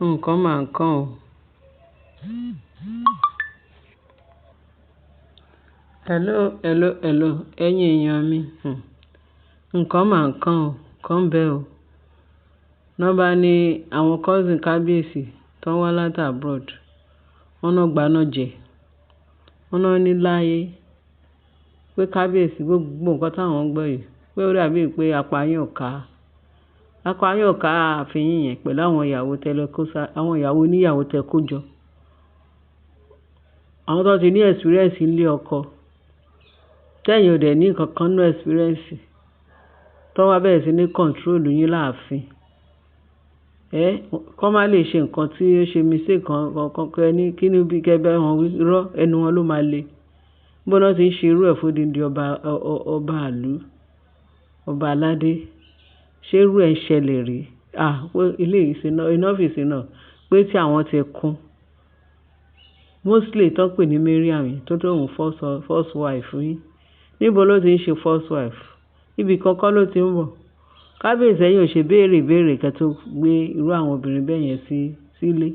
Nǹkan máa ń kàn ọ́. Hello, ẹ̀yin èèyàn mi. Nǹkan máa ń kàn ọ́, kàn bẹ́ẹ̀ o. Ná bá ní àwọn cousin kábíyèsí tó ń wá láti abroad, wọ́n náà gbaná jẹ. Wọ́n náà ní láyé pé kábíyèsí gbogbo nǹkan táwọn ń gbọ́ yìí pé ó dàbí pé apá yín ò ká. Apá yín ò ká ààfin yín yẹn pẹ̀lú àwọn ìyàwó àwọn ìyàwó oníyàwó tẹ kó jọ. Àwọn tó ti ní experience nílé ọkọ. Tẹ́yìn ò dẹ̀ ní nǹkan kan nínú experience. Tó wá bẹ̀rẹ̀ sí ní control yín láàfin. Kọ́ má lè ṣe nǹkan tí ó ṣe mistake kan kẹ́ni kí ni bí kẹ́bẹ́ wọn wí rọ́ ẹnu wọn ló máa le. Bó náà ti ń ṣe irú ẹ̀ fódìdí ọba àlú, ọba aládé. Ṣé irú ẹ̀ ń ṣẹlẹ̀ rí? Ilé yìí enough is enough pé tí àwọn ti kún. Mostly tó ń pè ní Mariam tó tóun first wife yín. Níbo ló ti ń ṣe first wife? Ibi kankan ló ti ń bọ̀. Kábíyèsí ẹ̀yin ò ṣe béèrè kẹ́ tó gbé irú àwọn obìnrin bẹ́ẹ̀ yẹn sílé.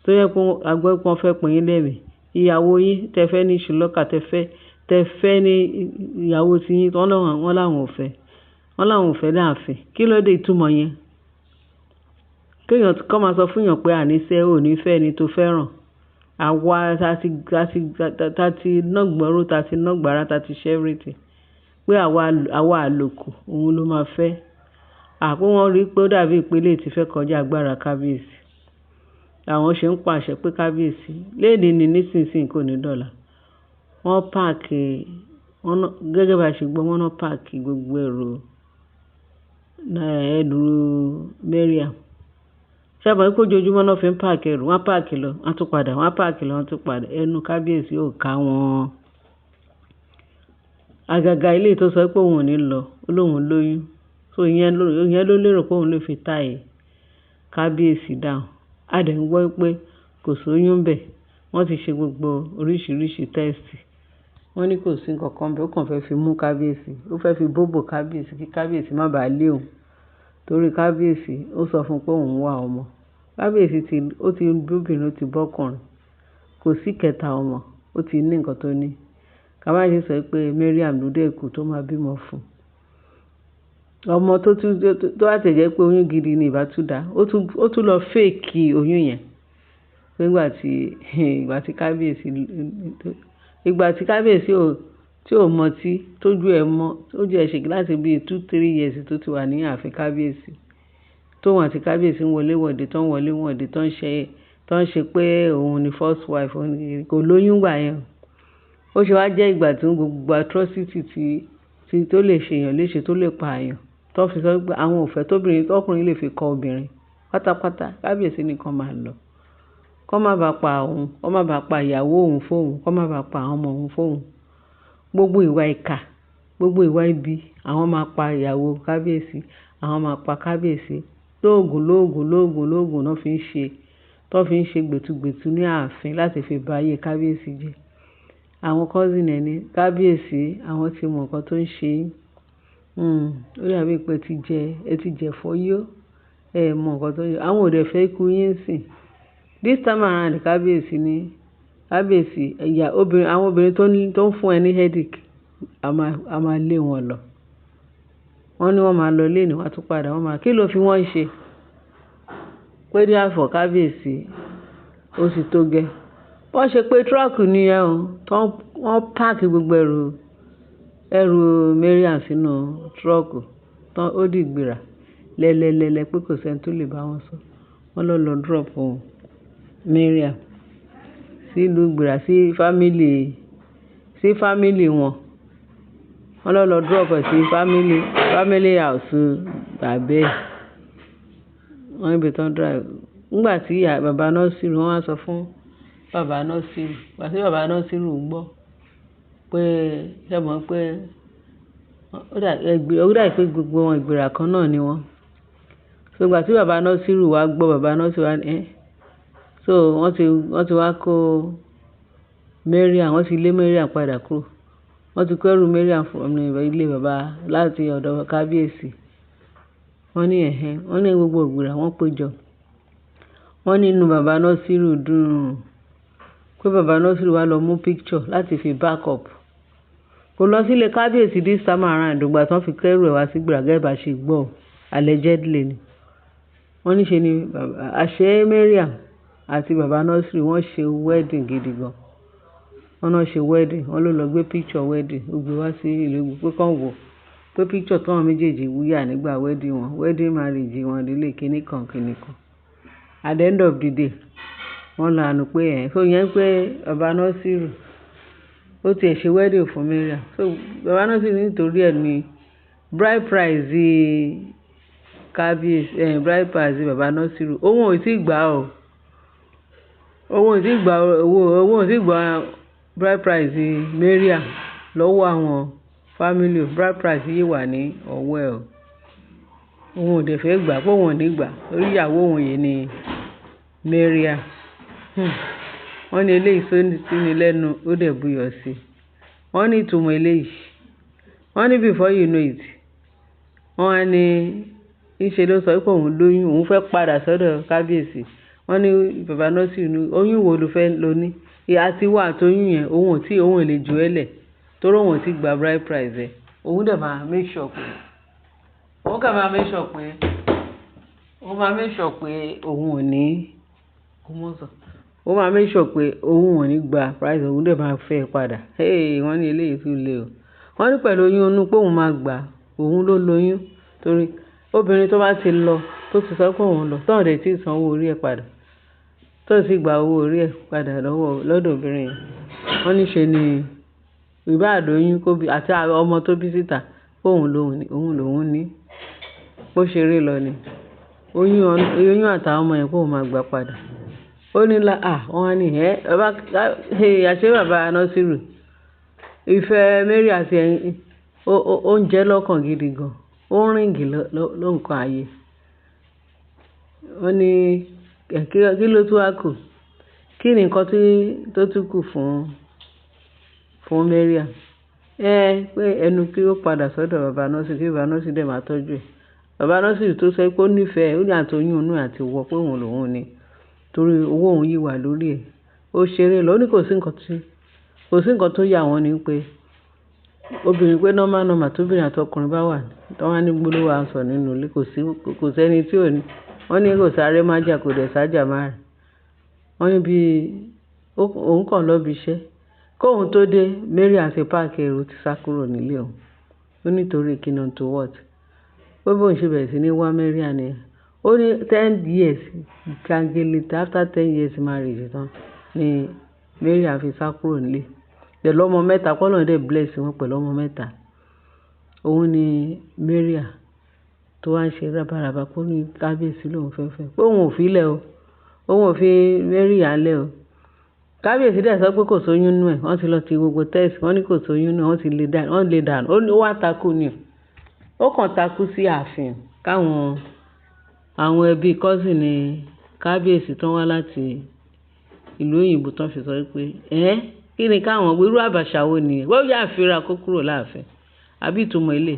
Tó yẹ kó agbẹ́pọ̀n fẹ́ pín yín lẹ́mìí. Ìyàwó yín tẹ fẹ́ ní ṣùlọ́kà tẹ fẹ́ ní ìyàwó tí yín wọ́n láwọn ò fẹ́. Wọ́n láwọn ò fẹ́ láàfin. Kí ló dé ìtumọ̀ yẹn? Kéèyàn kọ́ máa sọ fún yàn pé àníṣe ò ní fẹ́ ẹni tó fẹ́ràn. Àwa ta ti nágbọ́rọ́, ta ti nágbára, ta ti ṣe everything. Pé àwa àlòkù òun ló máa fẹ́. Àpò wọn rí pé ó dàbí ìpele tí fẹ́ kọjá agbára kábíyèsí. Àwọn ṣe ń pàṣẹ pé kábíyèsí léèdì ní nísinsìnyí kò ní dọ̀là. Wọ́n páàkì gẹ́gẹ́ bá ṣe gbọ́ wọ́n náà páàkì gbogbo ẹrù Mariam. Ṣé àbọ̀ kó ojoojúmọ́ náà fi ń páàkì ẹrù? Wọ́n páàkì lọ, wọ́n tún padà, wọ́n páàkì lọ, wọ́n tún padà. Ẹnu kábíyèsí ò ká wọn. Àgàgà ilé tó sọ pé òun ò ní lọ, ó lóun lóyún. So ìyẹn ló lérò pé òun lè fi táyé kábíyèsí dáhùn. A dẹ̀ ń gbọ́ pé kò sóyún bẹ̀. Wọ́n ti ṣe gbogbo oríṣiríṣi tẹ́ẹ̀sì. Wọ́n ní kò sí nǹkan kan bẹ́ẹ̀ ó kàn fẹ́ fi mú kábíyèsí. Ó fẹ́ fi bóbò kábíyèsí kí kábíyèsí má bàa lé òun. Torí kábíyèsí ó sọ fún pé òun wá ọmọ. Kábíyèsí ó ti bóbìnrin ó ti bọ́kùnrin. Kò sí kẹta ọmọ. Ó ti ní nǹkan tó ní. Ká má ṣe sọ pé Mariam ló dé kù tó máa bímọ fún. Ọmọ tó wá tẹ̀jẹ́ pé oyún gidi ni ìbá tún dá. Ó tún lọ fake oyún yẹn. Ìgbà tí kábíyèsí tí ò mọ tí tójú ẹ̀ mọ́ tójú ẹ̀ ṣe láti bí 2-3 years tó ti wà ní ààfin kábíyèsí. Tóun àti kábíyèsí ń wọlé wọ̀de tó ń ṣe pé òun ni first wife kò lóyún gbà yẹn. Ó ṣe wá jẹ́ ìgbà tí gbogbo atrocity tí tó lè ṣèyàn léṣe tó lè pa àyàn. Tó fi sọ pé àwọn ò fẹ́ tọkùnrin lè fi kọ obìnrin pátápátá. Kábíyèsí nìkan máa lọ. Kọ́ má bàa pa òun, kọ́ má bàa pa ìyàwó òun fóun, kọ́ má bàa pa àwọn ọmọ òun fóun. Gbogbo ìwà ìkà, gbogbo ìwà ibi, àwọn máa pa ìyàwó kábíyèsí, àwọn máa pa kábíyèsí. Lóògùn náà tó fi ń ṣe gbẹ̀tugbẹ̀tu ní ààfin láti fi ba ayé kábíyèsí jẹ́. Àwọn cousin ẹni kábíyèsí, àwọn ti mọ nǹkan tó ń ṣe. Ó dàbí pé ẹ ti jẹ fọ́yọ́. Ẹ mọ nǹkan tó ń ṣe. Àwọn ò dẹ̀ fẹ́ ikú yín sìn. This time around kábíyèsí àwọn obìnrin tó ń fún ẹ ní headache a máa lé wọn lọ. Wọ́n ní wọ́n máa lọ léèní wọ́n tún padà kí ló fi wọ́n ṣe? Pé ní àfọ̀ kábíyèsí ó sì tó gẹ́. Wọ́n ṣe pé truck ni wọ́n páàkì gbogbo ẹrù Mariam sínú truck ó dìgbìrà lẹ́lẹ́lẹ́lẹ́ pé kò sẹ́ni tó lè bá wọn sọ. Wọ́n lọ drop Mariam sí ìlú ìgbìrà sí family wọn. Wọ́n lọ drop sí family house bàbá ẹ̀. Wọ́n níbi tán drive. Nígbà tí bàbá Nasiru wọ́n wá sọ fún bàbá Nasiru. Ìgbà tí bàbá Nasiru gbọ́ pé ṣé mọ̀ pé ó dà pé gbogbo wọn ìgbìrà kan náà ni wọ́n. So ìgbà tí bàbá Nasiru wá gbọ́ bàbá Nasiru wá ní so wọ́n ti wá kó Mariam, wọ́n ti lé Mariam padà kúrò. Wọ́n ti kó ẹrù Mariam fún ilé bàbá láti ọ̀dọ̀ kábíyèsí. wọ́n ní gbogbo ìgbìrà wọ́n péjọ. Wọ́n ní inú bàbá Nasiru dùn pé bàbá Nasiru wá lọ mú picture láti fi back up. Kò lọ sílé kábíyèsí this time around ìgbà tán fi kẹ́rù ẹ̀ wá sí gbàgẹ́ bá ṣe gbọ́ allegedly ni. Wọ́n ní ṣe ni àṣẹ Mariam àti bàbá Nasiru wọ́n ṣe wedding gidi gan. Wọ́n náà ṣe wedding, wọ́n ló lọ gbé picture wedding ó gbé wá sí ìlú Ègbò pé kàn wò pé picture táwọn méjèèjì wúyà nígbà wedding marriage wọn délé kinní kan. At the end of the day wọ́n lànà pé so yẹn pé bàbá Nasiru ó tiẹ̀ ṣe wedding fún Mariam. So bàbá Nasiru nítorí ẹ̀ ní bride price kábíyèsí bride price bàbá Nasiru òun ò tí gbà o. Òun ò tí gbà bride price Mariam lọ́wọ́ àwọn family bride price yìí wà ní ọwọ́ ẹ̀ o. Òun ò dẹ̀ fẹ́ gbà pé òun ò ní gbà torí ìyàwó òun yìí ni Mariam. Wọ́n ní eléyìí sí ni lẹ́nu ó dẹ̀ buyọ̀ sí. Wọ́n ní ìtumọ̀ eléyìí. Wọ́n ní before you know it wọ́n á ní ìṣe ló sọ pé òun lóyún òun fẹ́ padà sọ́dọ̀ kábíyèsí. Wọ́n ní bàbá Nasiru ní oyún wo ló fẹ́ lò ní àti wà tóyún yẹn òun ò lè jù ẹ́ lẹ̀ torí òun ò tí gba bride price ẹ̀. Òun dẹ̀ máa make sure pé òun máa make sure pé òun ò ní gba price òun dẹ̀ máa fẹ́ padà. Wọ́n ní eléyìí tún le o. Wọ́n ní pẹ̀lú oyún inú pé òun máa gbà òun ló lóyún torí obìnrin tó bá ti lọ tó ti sọ pé òun lọ tó ọ̀dẹ̀ tí ì san owó orí ẹ̀ padà tó sì gba owó orí ẹ̀ padà lọ́dọ̀ obìnrin yẹn. Wọ́n ní ṣe ni ìbá àdóyún àti ọmọ tó bí síta pé òun lòun ní bó ṣe rí lọ ni oyún àtàwọn ọmọ yẹn pé òun máa gbà padà. Ó ní wọ́n á ní àṣẹ bàbá Nasiru ìfẹ́ Mary àti ó ń jẹ́ lọ́kàn gidi gan ó ń rìngì ló nǹkan ayé. Wọ́n ní kí ló tún wá kù kí ni nǹkan tó tún kù fún Mariam pé ẹnu kí ó padà sọ́dọ̀ bàbá Nasiru kí bàbá Nasiru dẹ̀ máa tọ́jú ẹ̀. Bàbá Nasiru tó sọ pé ó nífẹ̀ẹ́ ó ní àtọyún inú àti wọ pé òun lòun ni torí owó òun yìí wà lórí ẹ̀ ó ṣeré lọ. Ó ní kò sí nǹkan tó yà wọ́n ni pé obìnrin pé normal tóbìnrin àtọkùnrin bá wà tó wá ní gbólóhùn aṣọ nínú ilé kò sẹ́ni tí ò ní. Wọ́n ní kò sáré má jà kò dẹ̀ sájà má rìn. Wọ́n ní bí òun kàn lọ bí iṣẹ́ kóun tó dé Mary àti páàkì ẹrù ti sá kúrò nílé òun. Ó nítorí kíni to what pé bóun ṣe bẹ̀rẹ̀ sí ní wá Mary àní ó ní 10 years gàngélé after 10 years marriage tán ni Mary àfi sá kúrò nílé pẹ̀lú ọmọ mẹ́ta kọ́nà dẹ̀ bless wọn pẹ̀lú ọmọ mẹ́ta. Òun ni Mary tó wá ń ṣe rábàràbà kó ní kábíyèsí lòun fẹ́fẹ́ pé òun ò fi lẹ̀ o òun ò fi Mary lẹ̀ o. Kábíyèsí dẹ̀ sọ pé kò sóyún nú ẹ̀ wọ́n ti lọ ti gbogbo test wọ́n ní kò sóyún nú ẹ̀ wọ́n lè dànù ó wá takú ni ó kàn takú sí ààfin káwọn àwọn ẹbí cousin ní kábíyèsí tán wá láti ìlú òyìnbó tán fi sọ pé kí ni káwọn irú àbàṣà wo nìyẹn wọ́n yà fira kó kúrò láàfin àbí ìtumọ̀ ilé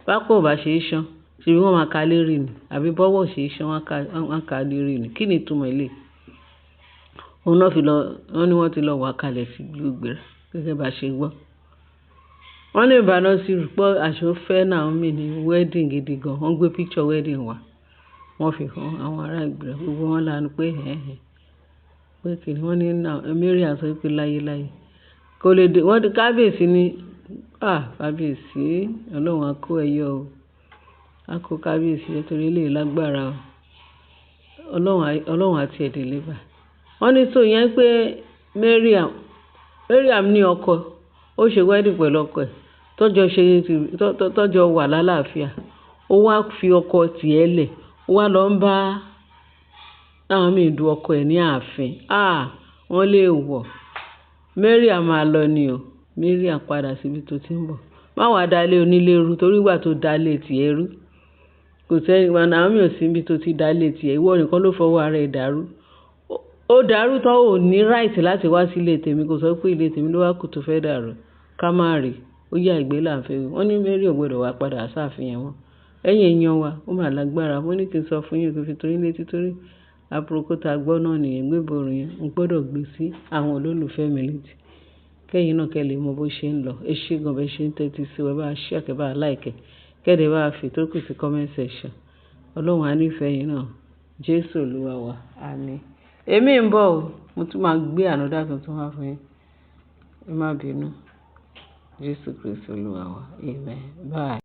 pápá ò bá ṣe é ṣán ṣe bí wọ́n máa ka lérí ni àbí bọ́wọ́ ṣe é ṣán wọ́n ka lérí ni kí ni ìtumọ̀ ilé. Òun náà wọ́n ní wọ́n ti lọ wà kalẹ̀ sí gbígbéra gẹ́gẹ́ bá ṣe gbọ́. Wọ́n ní bàbá Nasiru pọ̀ aṣọ fẹ́ Naomi ní wedding gidi gan wọ́n gbé picture wedding wá wọ́n fi hàn àwọn ará Ìgbìrà gbogbo wọn lanu pé pé kìnnì wọ́n ní Mary sọ pé láyéláyé kò lè dé wọ́n ti kábíyèsí ní kábíyèsí Ọlọ́run á kó ẹyọ o á kó kábíyèsí nítorí ilé lágbára o Ọlọ́run àti ẹ̀dẹ̀ lébà. Wọ́n ní tó yẹn pé Mariam ní ọkọ ó ṣe wedding pẹ̀lú ọkọ ẹ̀ tọ́jọ́ wà lálàáfíà ó wá fi ọkọ tiẹ̀ lẹ̀ ó wá lọ ń bá àwọn míì du ọkọ ẹ̀ ní ààfin wọ́n lè wọ̀ Mariam máa lọ ni o Mariam padà síbi tó ti ń bọ̀ má wàá dalé onílé rú torí ìgbà tó dalé tiẹ̀ rú kò sẹ́ni àwọn míì ò sí ibi tó ti dalé tiẹ̀ ìwọ nìkan ló fọwọ́ ara ẹ̀ dàrú ó dàrú tán ò ní right láti wá sí ilé tèmi kò sọ pé ilé tèmi ló wá kù tó fẹ́ dàrú ká má rí ó yá ìgbé là ń fẹ́ wọ́n ní Mary ò gbọ́dọ̀ wá padà sáàfin wọn ẹ̀yin èèyàn wa ó mà lágbára. Mo ní kí n sọ fún yín kí n fi tó yín létí torí àpòròkó tá gbọ́ náà nìyẹn gbéborùn yẹn n gbọ́dọ̀ gbé sí àwọn olólùfẹ́ mi létí kẹ́yìn náà kẹ́ lè mọ bó ṣe ń lọ. Ẹ ṣé gan bẹ́ẹ̀ ṣe ń tẹ́tí sí wa, bá a share kẹ́ bá a like kẹ́dẹ̀ bá a fi tó kù sí comment section. Ọlọ́run á nífẹ̀ẹ́ yín náà. Jésù Olúwa wa. Àmín. Èmi ń bọ̀ o. Mo tún máa gbé ànọ́dá tuntun wá fún yín. Ẹ má bínú. Jésù Kristi Olúwa wa. Amen. Bye.